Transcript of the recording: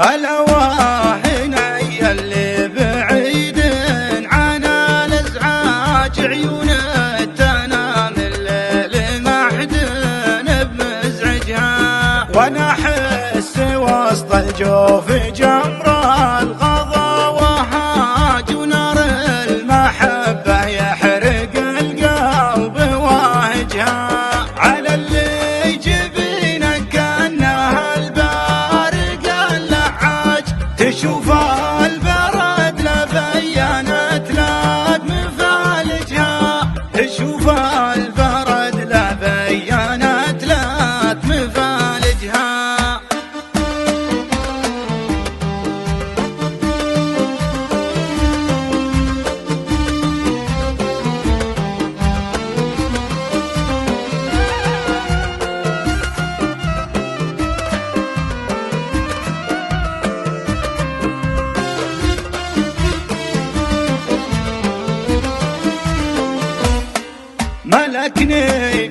الأواهنا اللي بعيد عن الازعاج، عيون تنام الليل ما حد بمزعجها، وانا احس وسط الجوف جمر الغضا وهاج، ونار المحبة يحرق القلب واهجها، على اللي جبينه كأنها البارق اللعاج، تشوف البرد لبينت لا مفالجها، تشوف البرد لبينت لا مفالجها. ملكني